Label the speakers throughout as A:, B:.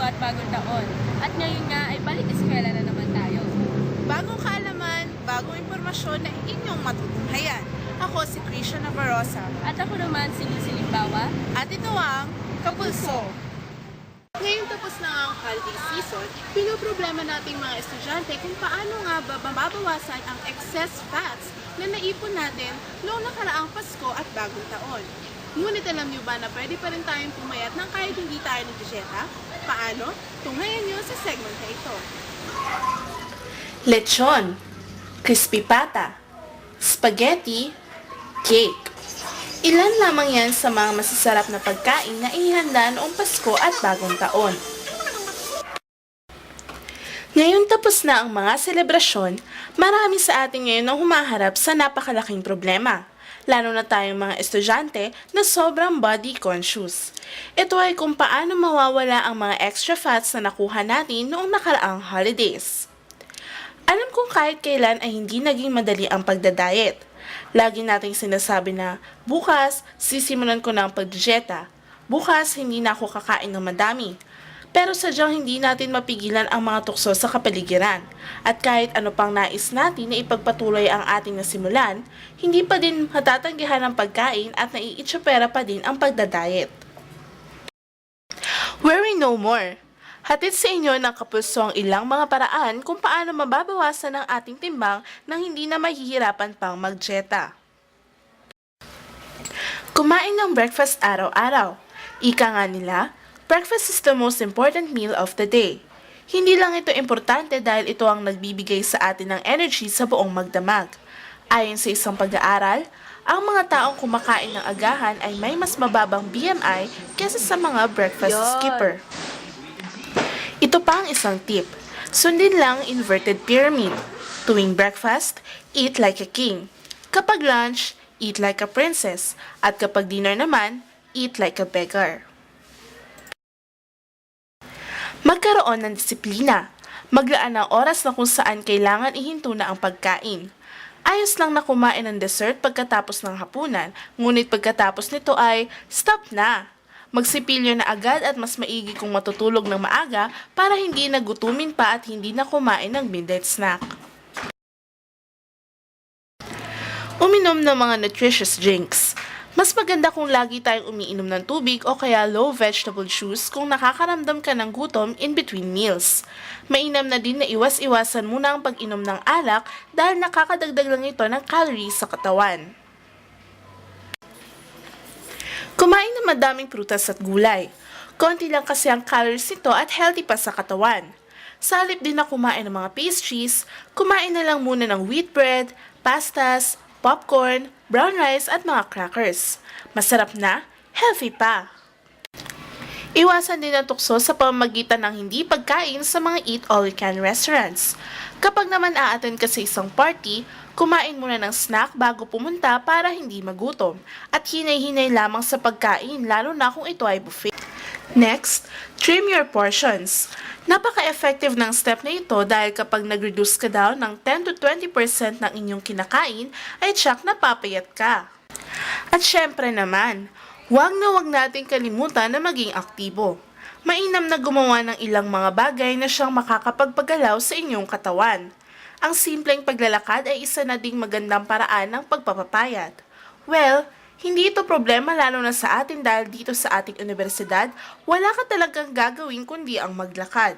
A: at bagong taon. At ngayon nga ay balik eskwela na naman tayo.
B: Bagong kaalaman, bagong impormasyon na inyong matutunghayan. Ako si Krisha Navarroza.
A: At ako naman si Lucy Limbawa.
B: At ito ang Kapulso. Ngayong tapos na ang holiday season, pinoproblema nating mga estudyante kung paano nga ba mababawasan ang excess fats na naipon natin noong nakaraang Pasko at Bagong Taon. Ngunit alam niyo ba na pwede pa rin tayong pumayat ng kahit hindi tayo nag-dieta? Paano? Tunghayan niyo sa segment na ito.
C: Lechon, crispy pata, spaghetti, cake. Ilan lamang yan sa mga masasarap na pagkain na ihanda noong Pasko at Bagong Taon. Ngayon tapos na ang mga selebrasyon, marami sa atin ngayon ang humaharap sa napakalaking problema. Lalo na tayong mga estudyante na sobrang body conscious. Ito ay kung paano mawawala ang mga extra fats na nakuha natin noong nakaraang holidays. Alam kong kahit kailan ay hindi naging madali ang pagdadiet. Lagi nating sinasabi na, bukas, sisimulan ko na ang pagdieta. Bukas, hindi na ako kakain ng madami. Pero sadyang hindi natin mapigilan ang mga tukso sa kapaligiran. At kahit ano pang nais natin na ipagpatuloy ang ating nasimulan, hindi pa din matatanggihan ang pagkain at naiitsapera pa din ang pagdadiet. Worry no more! Hatid sa inyo ng Kapulso ang ilang mga paraan kung paano mababawasan ang ating timbang nang hindi na mahihirapan pang magdieta. Kumain ng breakfast araw-araw. Ika nga nila, breakfast is the most important meal of the day. Hindi lang ito importante dahil ito ang nagbibigay sa atin ng energy sa buong magdamag. Ayon sa isang pag-aaral, ang mga taong kumakain ng agahan ay may mas mababang BMI kaysa sa mga breakfast skipper. Ito pa ang isang tip. Sundin lang inverted pyramid. Tuwing breakfast, eat like a king. Kapag lunch, eat like a princess. At kapag dinner naman, eat like a beggar. Magkaroon ng disiplina. Maglaan ng oras na kung saan kailangan ihinto na ang pagkain. Ayos lang na kumain ng dessert pagkatapos ng hapunan, ngunit pagkatapos nito ay stop na. Magsipilyo na agad at mas maigi kung matutulog ng maaga para hindi nagutumin pa at hindi na kumain ng midnight snack. Uminom ng mga nutritious drinks. Mas maganda kung lagi tayong umiinom ng tubig o kaya low vegetable juice kung nakakaramdam ka ng gutom in between meals. Mainam na din na iwas-iwasan muna ang pag-inom ng alak dahil nakakadagdag lang ito ng calories sa katawan. Kumain ng madaming prutas at gulay. Konti lang kasi ang calories nito at healthy pa sa katawan. Sa halip din na kumain ng mga pastries, kumain na lang muna ng wheat bread, pastas, popcorn, brown rice at mga crackers. Masarap na, healthy pa. Iwasan din ang tukso sa pamamagitan ng hindi pagkain sa mga eat-all-you-can restaurants. Kapag naman a-attend ka sa isang party, kumain muna ng snack bago pumunta para hindi magutom at hinay-hinay lamang sa pagkain lalo na kung ito ay buffet. Next, trim your portions. Napaka-effective ng step na ito dahil kapag nag-reduce ka daw ng 10 to 20% ng inyong kinakain ay tsak na papayat ka. At syempre naman, huwag nating kalimutan na maging aktibo. Mainam na gumawa ng ilang mga bagay na siyang makakapagpagalaw sa inyong katawan. Ang simpleng paglalakad ay isa na ding magandang paraan ng pagpapapayat. Well, hindi ito problema lalo na sa atin dahil dito sa ating universidad, wala ka talagang gagawin kundi ang maglakad.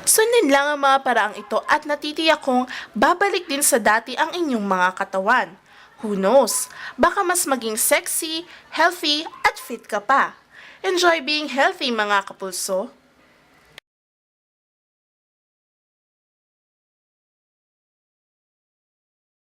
C: Sundin lang ang mga paraang ito at natitiyak kong babalik din sa dati ang inyong mga katawan. Who knows? Baka mas maging sexy, healthy, at fit ka pa. Enjoy being healthy mga kapulso!